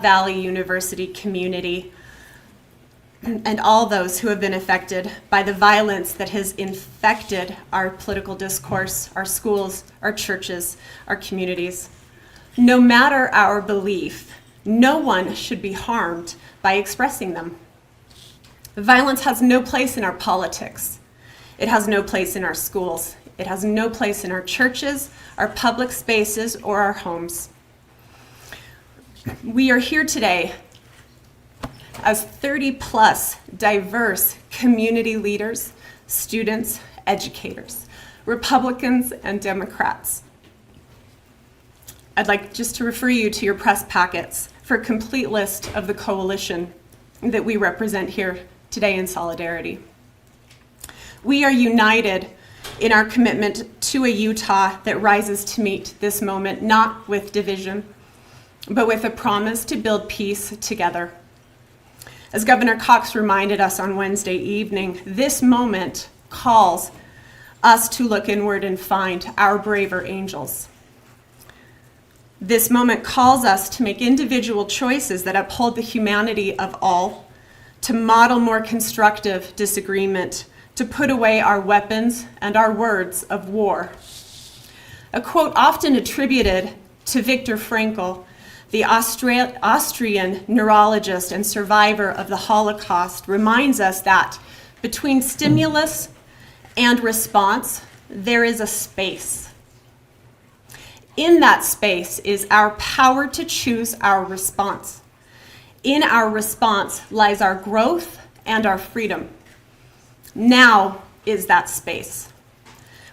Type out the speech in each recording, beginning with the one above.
Valley University community and all those who have been affected by the violence that has infected our political discourse, our schools, our churches, our communities. No matter our belief, no one should be harmed by expressing them. Violence has no place in our politics. It has no place in our schools. It has no place in our churches, our public spaces, or our homes. We are here today as 30-plus diverse community leaders, students, educators, Republicans, and Democrats. I'd like just to refer you to your press packets for a complete list of the coalition that we represent here today in solidarity. We are united in our commitment to a Utah that rises to meet this moment, not with division, but with a promise to build peace together. As Governor Cox reminded us on Wednesday evening, this moment calls us to look inward and find our braver angels. This moment calls us to make individual choices that uphold the humanity of all, to model more constructive disagreement, to put away our weapons and our words of war. A quote often attributed to Viktor Frankl, the Austrian neurologist and survivor of the Holocaust, reminds us that between stimulus and response, there is a space. In that space is our power to choose our response. In our response lies our growth and our freedom. Now is that space.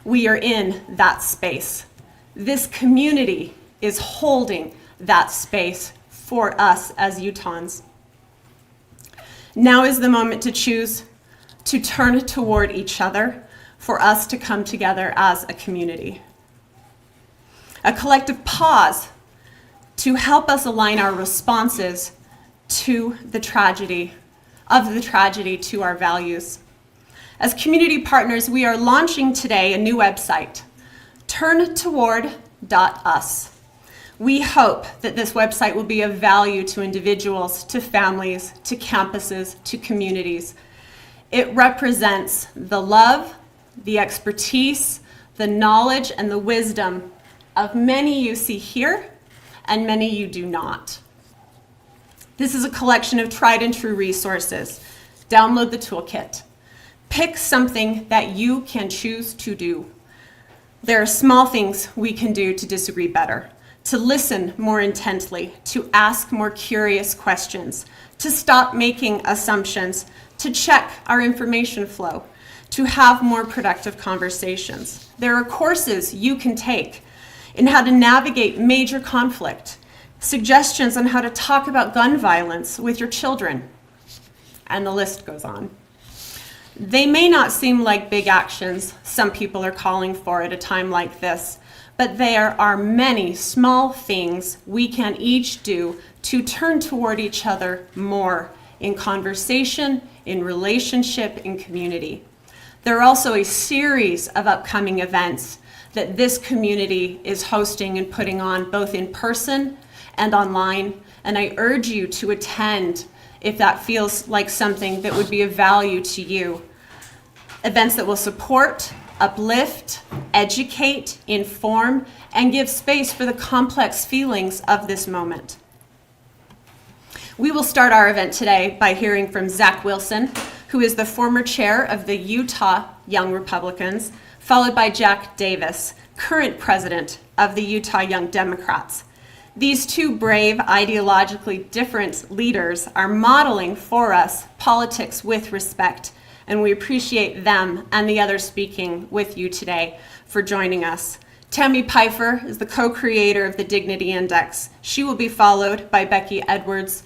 We are in that space. This community is holding that space for us as Utahns. Now is the moment to choose to turn toward each other, for us to come together as a community. A collective pause to help us align our responses to the tragedy to our values. As community partners, we are launching today a new website, turntoward.us. We hope that this website will be of value to individuals, to families, to campuses, to communities. It represents the love, the expertise, the knowledge, and the wisdom of many you see here and many you do not. This is a collection of tried and true resources. Download the toolkit. Pick something that you can choose to do. There are small things we can do to disagree better, to listen more intently, to ask more curious questions, to stop making assumptions, to check our information flow, to have more productive conversations. There are courses you can take in how to navigate major conflict, suggestions on how to talk about gun violence with your children, and the list goes on. They may not seem like big actions some people are calling for at a time like this, but there are many small things we can each do to turn toward each other more in conversation, in relationship, in community. There are also a series of upcoming events that this community is hosting and putting on both in person and online, and I urge you to attend if that feels like something that would be of value to you. Events that will support, uplift, educate, inform, and give space for the complex feelings of this moment. We will start our event today by hearing from Zach Wilson, who is the former chair of the Utah Young Republicans, followed by Jack Davis, current president of the Utah Young Democrats. These two brave, ideologically different leaders are modeling for us politics with respect, and we appreciate them and the others speaking with you today for joining us. Tammy Pfeiffer is the co-creator of the Dignity Index. She will be followed by Becky Edwards,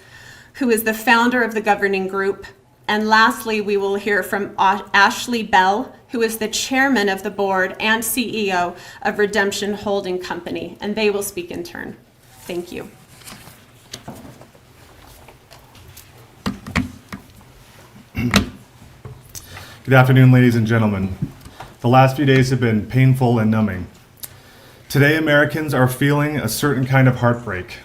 who is the founder of the governing group. And lastly, we will hear from Ashley Bell, who is the chairman of the board and CEO of Redemption Holding Company, and they will speak in turn. Thank you. Good afternoon, ladies and gentlemen. The last few days have been painful and numbing. Today, Americans are feeling a certain kind of heartbreak.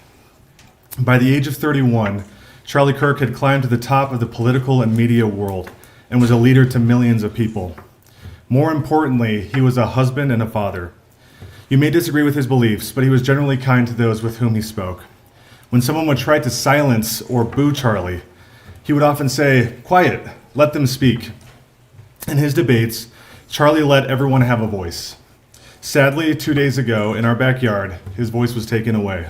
By the age of 31, Charlie Kirk had climbed to the top of the political and media world and was a leader to millions of people. More importantly, he was a husband and a father. You may disagree with his beliefs, but he was generally kind to those with whom he spoke. When someone would try to silence or boo Charlie, he would often say, "Quiet, let them speak." In his debates, Charlie let everyone have a voice. Sadly, 2 days ago, in our backyard, his voice was taken away.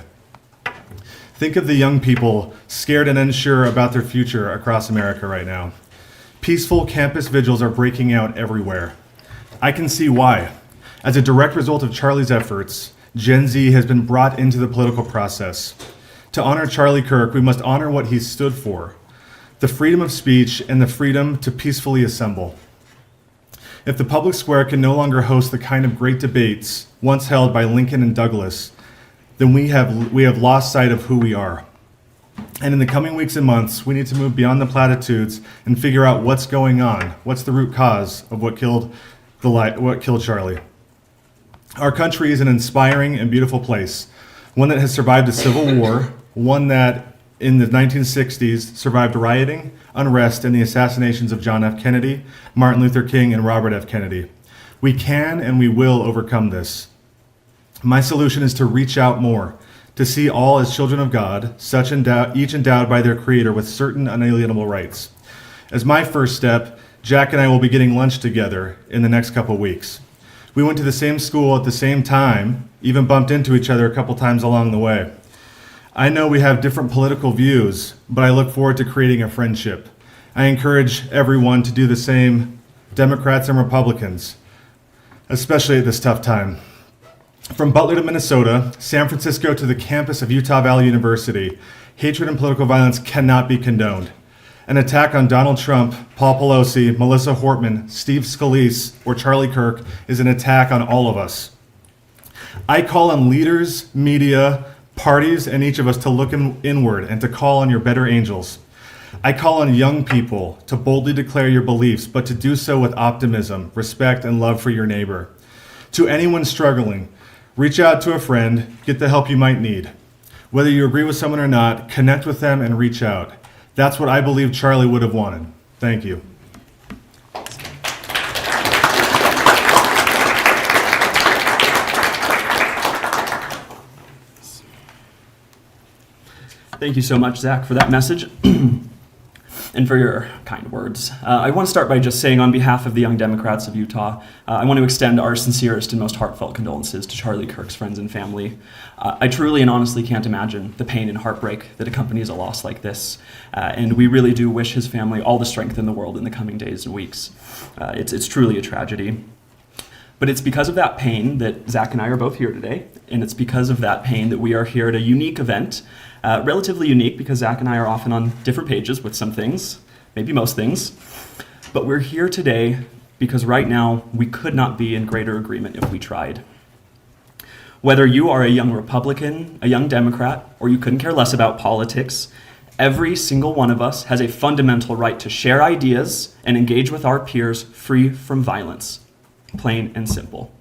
Think of the young people scared and unsure about their future across America right now. Peaceful campus vigils are breaking out everywhere. I can see why. As a direct result of Charlie's efforts, Gen Z has been brought into the political process. To honor Charlie Kirk, we must honor what he stood for: the freedom of speech and the freedom to peacefully assemble. If the public square can no longer host the kind of great debates once held by Lincoln and Douglas, then we have lost sight of who we are. And in the coming weeks and months, we need to move beyond the platitudes and figure out what's going on, what's the root cause of what killed Charlie. Our country is an inspiring and beautiful place, one that has survived a civil war, one that in the 1960s survived rioting, unrest, and the assassinations of John F. Kennedy, Martin Luther King, and Robert F. Kennedy. We can and we will overcome this. My solution is to reach out more, to see all as children of God, each endowed by their Creator with certain unalienable rights. As my first step, Jack and I will be getting lunch together in the next couple weeks. We went to the same school at the same time, even bumped into each other a couple times along the way. I know we have different political views, but I look forward to creating a friendship. I encourage everyone to do the same, Democrats and Republicans, especially at this tough time. From Butler to Minnesota, San Francisco to the campus of Utah Valley University, hatred and political violence cannot be condoned. An attack on Donald Trump, Paul Pelosi, Melissa Hortman, Steve Scalise, or Charlie Kirk is an attack on all of us. I call on leaders, media, parties, and each of us to look inward and to call on your better angels. I call on young people to boldly declare your beliefs, but to do so with optimism, respect, and love for your neighbor. To anyone struggling, reach out to a friend, get the help you might need. Whether you agree with someone or not, connect with them and reach out. That's what I believe Charlie would have wanted. Thank you. Thank you so much, Zach, for that message and for your kind words. I want to start by just saying, on behalf of the Young Democrats of Utah, I want to extend our sincerest and most heartfelt condolences to Charlie Kirk's friends and family. I truly and honestly can't imagine the pain and heartbreak that accompanies a loss like this, and we really do wish his family all the strength in the world in the coming days and weeks. It's truly a tragedy. But it's because of that pain that Zach and I are both here today, and it's because of that pain that we are here at a unique event. Relatively unique because Zach and I are often on different pages with some things, maybe most things. But we're here today because right now we could not be in greater agreement if we tried. Whether you are a young Republican, a young Democrat, or you couldn't care less about politics, every single one of us has a fundamental right to share ideas and engage with our peers free from violence. Plain and simple.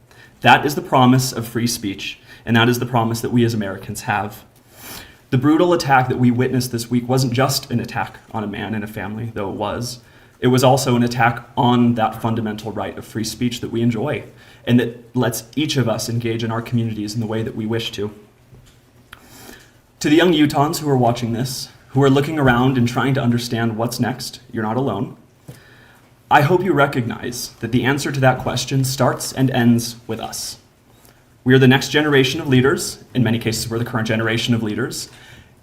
That is the promise of free speech, and that is the promise that we as Americans have. The brutal attack that we witnessed this week wasn't just an attack on a man and a family, though it was. It was also an attack on that fundamental right of free speech that we enjoy, and that lets each of us engage in our communities in the way that we wish to. To the young Utahns who are watching this, who are looking around and trying to understand what's next, you're not alone. I hope you recognize that the answer to that question starts and ends with us. We are the next generation of leaders. In many cases, we're the current generation of leaders.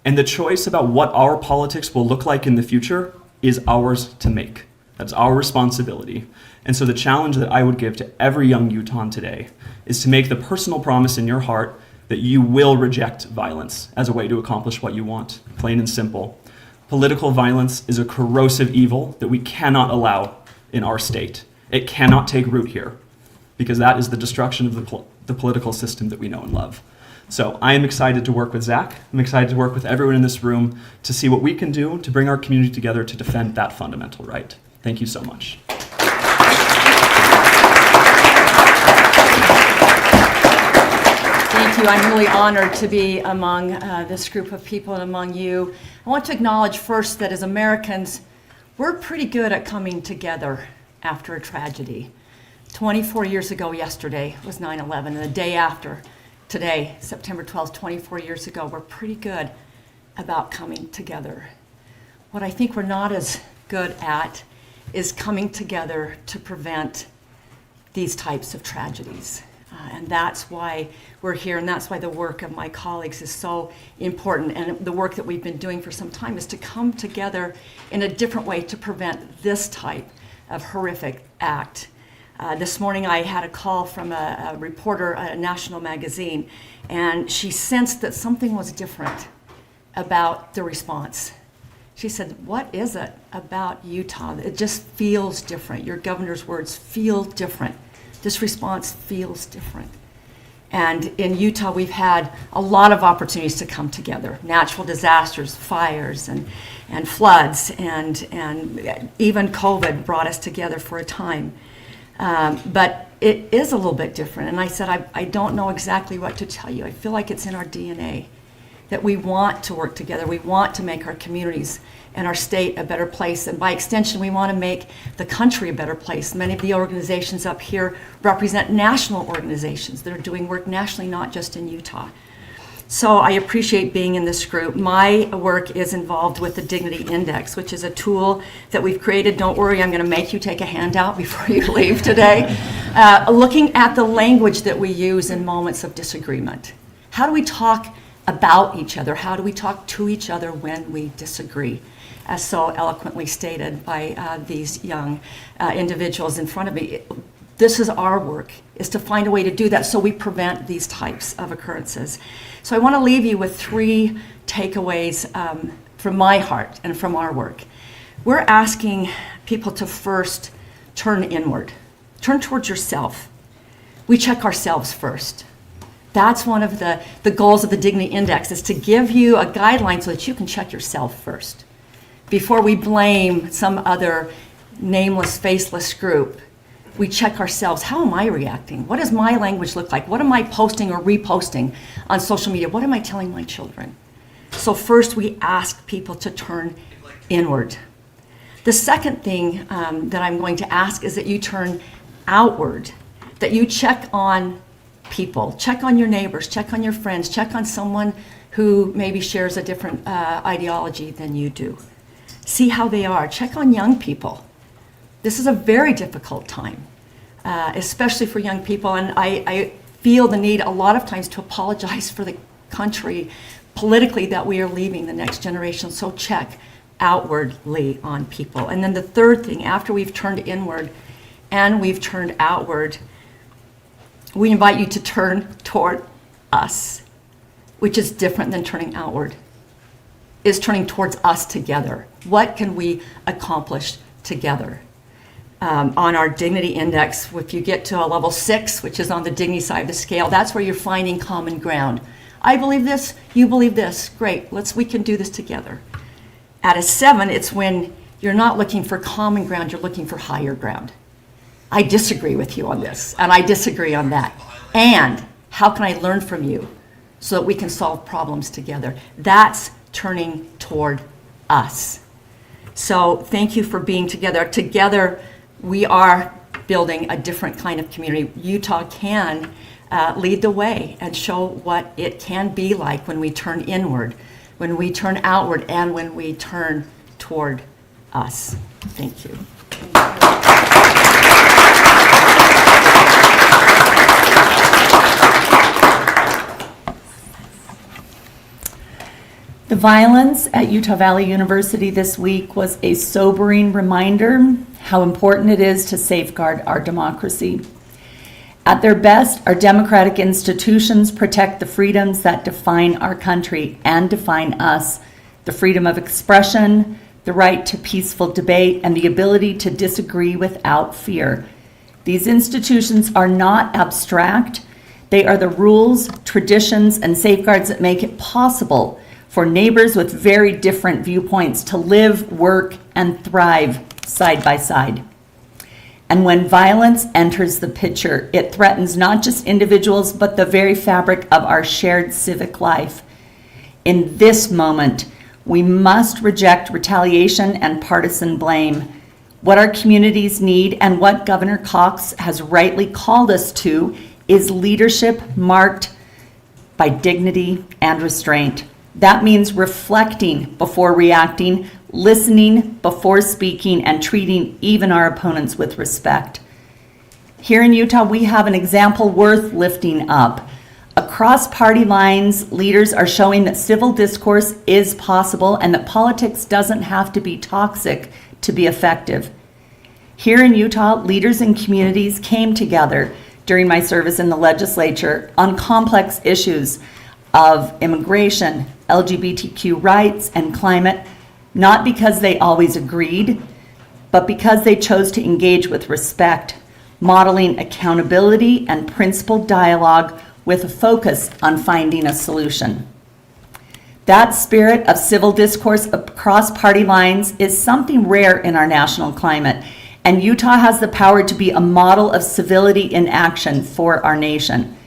And the choice about what our politics will look like in the future is ours to make. That's our responsibility. And so the challenge that I would give to every young Utahn today is to make the personal promise in your heart that you will reject violence as a way to accomplish what you want, plain and simple. Political violence is a corrosive evil that we cannot allow in our state. It cannot take root here, because that is the destruction of the political system that we know and love. So I am excited to work with Zach. I'm excited to work with everyone in this room to see what we can do to bring our community together to defend that fundamental right. Thank you so much. Thank Thank you. I'm really honored to be among this group of people and among you. I want to acknowledge first that as Americans, we're pretty good at coming together after a tragedy. 24 years ago yesterday was 9/11, and the day after, today, September 12th, 24 years ago, we're pretty good about coming together. What I think we're not as good at is coming together to prevent these types of tragedies. And that's why we're here, and that's why the work of my colleagues is so important. And the work that we've been doing for some time is to come together in a different way to prevent this type of horrific act. This morning I had a call from a reporter at a national magazine, and she sensed that something was different about the response. She said, "What is it about Utah? It just feels different. Your governor's words feel different. This response feels different." And in Utah, we've had a lot of opportunities to come together. Natural disasters, fires, and floods, and even COVID brought us together for a time. But it is a little bit different. And I said, I don't know exactly what to tell you. I feel like it's in our DNA that we want to work together. We want to make our communities and our state a better place. And by extension, we want to make the country a better place. Many of the organizations up here represent national organizations that are doing work nationally, not just in Utah. So I appreciate being in this group. My work is involved with the Dignity Index, which is a tool that we've created. Don't worry, I'm going to make you take a handout before you leave today. Looking at the language that we use in moments of disagreement. How do we talk about each other? How do we talk to each other when we disagree? As so eloquently stated by these young individuals in front of me. This is our work, is to find a way to do that so we prevent these types of occurrences. So I want to leave you with 3 takeaways from my heart and from our work. We're asking people to first turn inward, turn towards yourself. We check ourselves first. That's one of the goals of the Dignity Index, is to give you a guideline so that you can check yourself first. Before we blame some other nameless, faceless group, we check ourselves. How am I reacting? What does my language look like? What am I posting or reposting on social media? What am I telling my children? So first, we ask people to turn inward. The second thing that I'm going to ask is that you turn outward, that you check on people, check on your neighbors, check on your friends, check on someone who maybe shares a different ideology than you do. See how they are. Check on young people. This is a very difficult time, especially for young people, and I feel the need a lot of times to apologize for the country politically that we are leaving the next generation, so check outwardly on people. And then the third thing, after we've turned inward and we've turned outward, we invite you to turn toward us, which is different than turning outward, is turning towards us together. What can we accomplish together? On our Dignity Index, if you get to a level 6, which is on the dignity side of the scale, that's where you're finding common ground. I believe this, you believe this, great, we can do this together. At a 7, it's when you're not looking for common ground, you're looking for higher ground. I disagree with you on this, and I disagree on that. And how can I learn from you so that we can solve problems together? That's turning toward us. So thank you for being together. Together, we are building a different kind of community. Utah can lead the way and show what it can be like when we turn inward, when we turn outward, and when we turn toward us. Thank you. The violence at Utah Valley University this week was a sobering reminder how important it is to safeguard our democracy. At their best, our democratic institutions protect the freedoms that define our country and define us: the freedom of expression, the right to peaceful debate, and the ability to disagree without fear. These institutions are not abstract. They are the rules, traditions, and safeguards that make it possible for neighbors with very different viewpoints to live, work, and thrive side by side. And when violence enters the picture, it threatens not just individuals, but the very fabric of our shared civic life. In this moment, we must reject retaliation and partisan blame. What our communities need and what Governor Cox has rightly called us to is leadership marked by dignity and restraint. That means reflecting before reacting, listening before speaking, and treating even our opponents with respect. Here in Utah, we have an example worth lifting up. Across party lines, leaders are showing that civil discourse is possible and that politics doesn't have to be toxic to be effective. Here in Utah, leaders and communities came together during my service in the legislature on complex issues of immigration, LGBTQ rights, and climate, not because they always agreed, but because they chose to engage with respect, modeling accountability and principled dialogue with a focus on finding a solution. That spirit of civil discourse across party lines is something rare in our national climate, and Utah has the power to be a model of civility in action for our nation.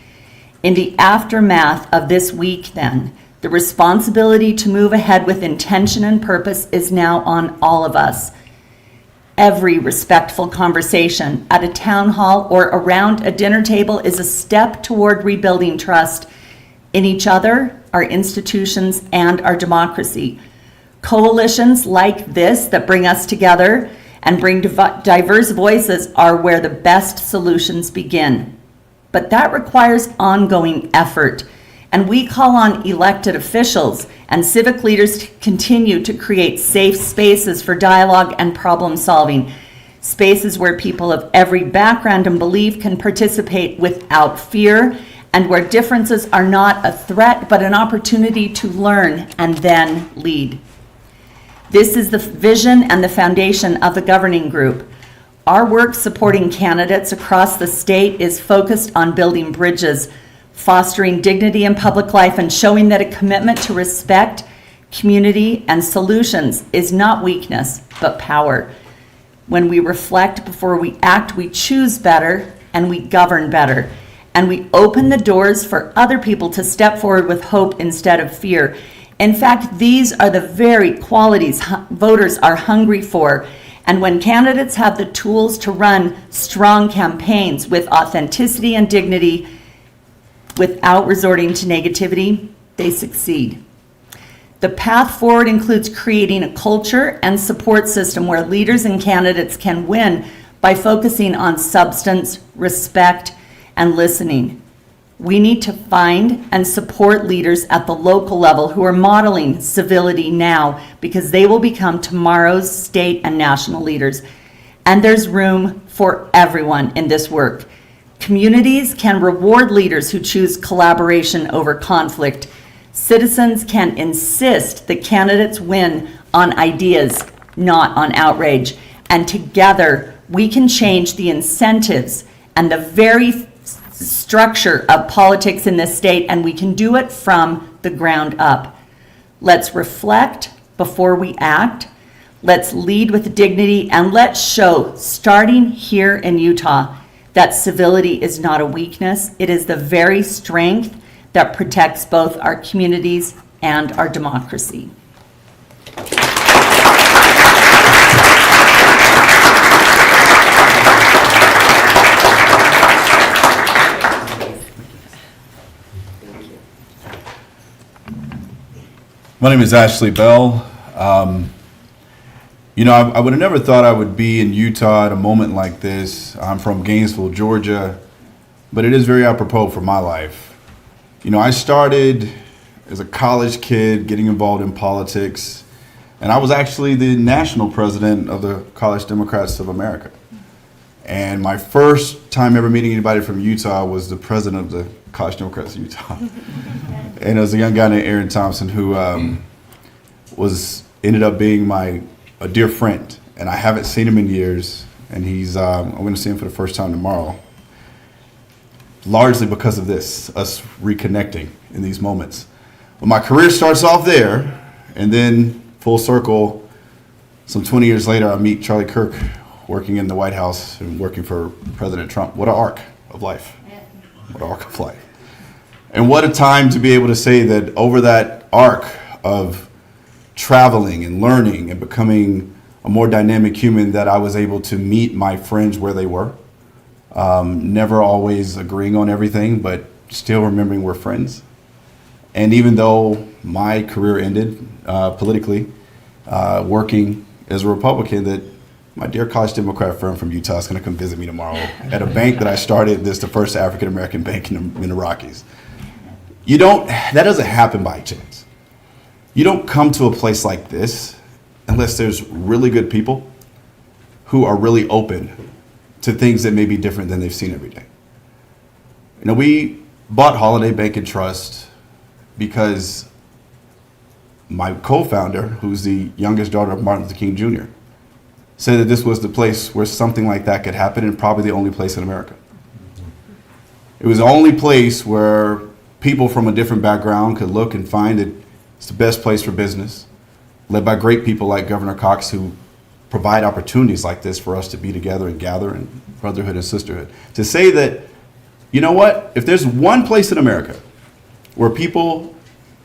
In the aftermath of this week, then, the responsibility to move ahead with intention and purpose is now on all of us. Every respectful conversation at a town hall or around a dinner table is a step toward rebuilding trust in each other, our institutions, and our democracy. Coalitions like this that bring us together and bring diverse voices are where the best solutions begin. But that requires ongoing effort, and we call on elected officials and civic leaders to continue to create safe spaces for dialogue and problem solving, spaces where people of every background and belief can participate without fear, and where differences are not a threat but an opportunity to learn and then lead. This is the vision and the foundation of the governing group. Our work supporting candidates across the state is focused on building bridges, fostering dignity in public life, and showing that a commitment to respect, community, and solutions is not weakness, but power. When we reflect before we act, we choose better and we govern better. And we open the doors for other people to step forward with hope instead of fear. In fact, these are the very qualities voters are hungry for. And when candidates have the tools to run strong campaigns with authenticity and dignity, without resorting to negativity, they succeed. The path forward includes creating a culture and support system where leaders and candidates can win by focusing on substance, respect, and listening. We need to find and support leaders at the local level who are modeling civility now, because they will become tomorrow's state and national leaders. And there's room for everyone in this work. Communities can reward leaders who choose collaboration over conflict. Citizens can insist that candidates win on ideas, not on outrage. And together, we can change the incentives and the very structure of politics in this state, and we can do it from the ground up. Let's reflect before we act. Let's lead with dignity, and let's show, starting here in Utah, that civility is not a weakness. It is the very strength that protects both our communities and our democracy. My name is Ashley Bell. I would have never thought I would be in Utah at a moment like this. I'm from Gainesville, Georgia, but it is very apropos for my life. I started as a college kid getting involved in politics, and I was actually the national president of the College Democrats of America. And my first time ever meeting anybody from Utah was the president of the College Democrats of Utah. And it was a young guy named Aaron Thompson who ended up being a dear friend, and I haven't seen him in years, and I'm going to see him for the first time tomorrow, largely because of this, us reconnecting in these moments. But my career starts off there, and then full circle, some 20 years later, I meet Charlie Kirk, working in the White House and working for President Trump. What an arc of life. What an arc of life. And what a time to be able to say that over that arc of traveling and learning and becoming a more dynamic human, that I was able to meet my friends where they were. Never always agreeing on everything, but still remembering we're friends. And even though my career ended politically, working as a Republican, that my dear college Democrat friend from Utah is going to come visit me tomorrow at a bank that I started. This is the first African-American bank in the Rockies. That doesn't happen by chance. You don't come to a place like this unless there's really good people who are really open to things that may be different than they've seen every day. We bought Holiday Bank and Trust because my co-founder, who's the youngest daughter of Martin Luther King Jr., said that this was the place where something like that could happen, and probably the only place in America. It was the only place where people from a different background could look and find that it's the best place for business, led by great people like Governor Cox, who provide opportunities like this for us to be together and gather in brotherhood and sisterhood. To say that, you know what, if there's one place in America where people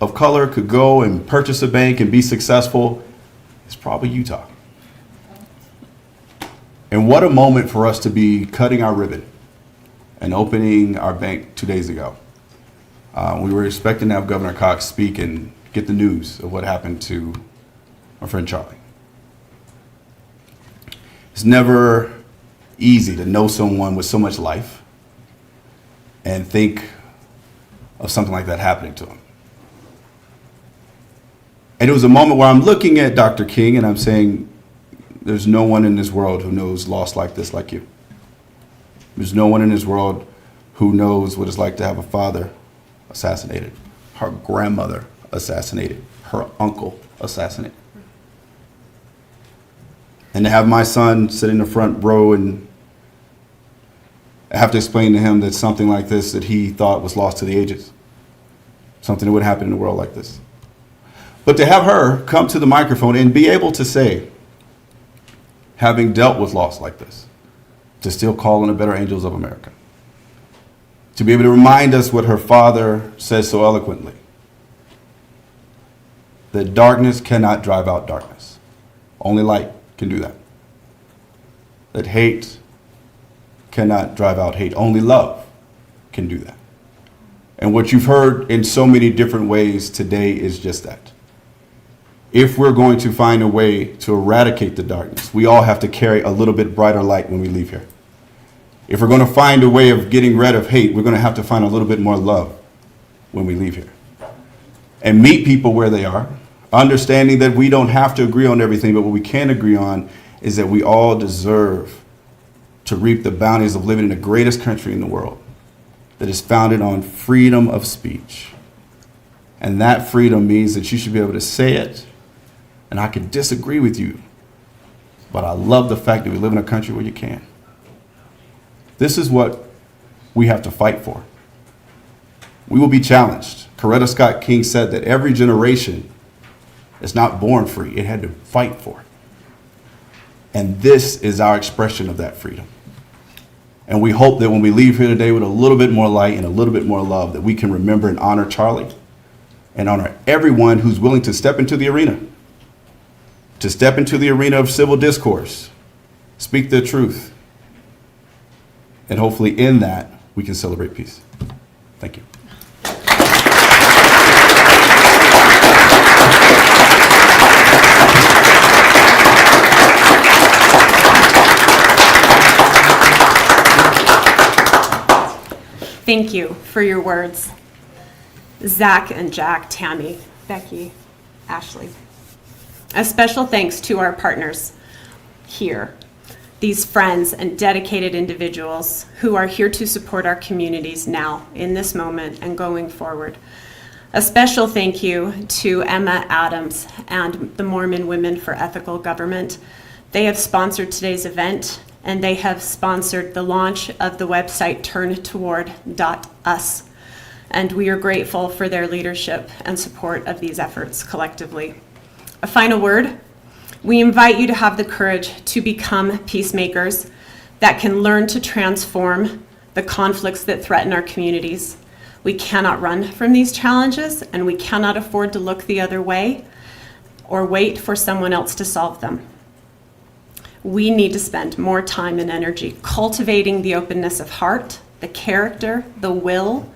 of color could go and purchase a bank and be successful, it's probably Utah. And what a moment for us to be cutting our ribbon and opening our bank 2 days ago. We were expecting to have Governor Cox speak and get the news of what happened to our friend Charlie. It's never easy to know someone with so much life and think of something like that happening to him. And it was a moment where I'm looking at Dr. King and I'm saying, there's no one in this world who knows loss like this like you. There's no one in this world who knows what it's like to have a father assassinated, her grandmother assassinated, her uncle assassinated. And to have my son sit in the front row and I have to explain to him that something like this that he thought was lost to the ages, something that would happen in a world like this. But to have her come to the microphone and be able to say, having dealt with loss like this, to still call on the better angels of America, to be able to remind us what her father says so eloquently, that darkness cannot drive out darkness. Only light can do that. That hate cannot drive out hate. Only love can do that. And what you've heard in so many different ways today is just that. If we're going to find a way to eradicate the darkness, we all have to carry a little bit brighter light when we leave here. If we're going to find a way of getting rid of hate, we're going to have to find a little bit more love when we leave here. And meet people where they are, understanding that we don't have to agree on everything, but what we can agree on is that we all deserve to reap the bounties of living in the greatest country in the world that is founded on freedom of speech. And that freedom means that you should be able to say it, and I can disagree with you, but I love the fact that we live in a country where you can. This is what we have to fight for. We will be challenged. Coretta Scott King said that every generation is not born free. It had to fight for it. And this is our expression of that freedom. And we hope that when we leave here today with a little bit more light and a little bit more love, that we can remember and honor Charlie and honor everyone who's willing to step into the arena, of civil discourse, speak the truth, and hopefully in that we can celebrate peace. Thank you. Thank you for your words, Zach and Jack, Tammy, Becky, Ashley. A special thanks to our partners here, these friends and dedicated individuals who are here to support our communities now, in this moment, and going forward. A special thank you to Emma Adams and the Mormon Women for Ethical Government. They have sponsored today's event, and they have sponsored the launch of the website turntoward.us. And we are grateful for their leadership and support of these efforts collectively. A final word We invite you to have the courage to become peacemakers that can learn to transform the conflicts that threaten our communities. We cannot run from these challenges, and we cannot afford to look the other way or wait for someone else to solve them. We need to spend more time and energy cultivating the openness of heart, the character, the will,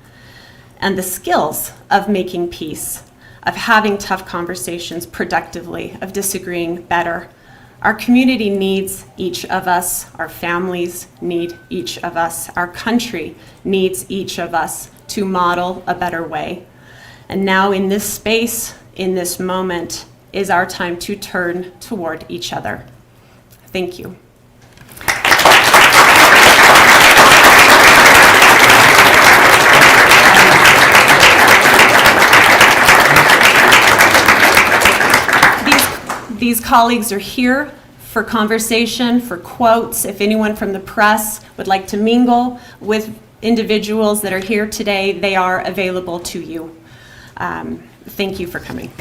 and the skills of making peace, of having tough conversations productively, of disagreeing better. Our community needs each of us. Our families need each of us. Our country needs each of us to model a better way. And now in this space, in this moment, is our time to turn toward each other. Thank you. These colleagues are here for conversation, for quotes. If anyone from the press would like to mingle with individuals that are here today, they are available to you. Thank you for coming.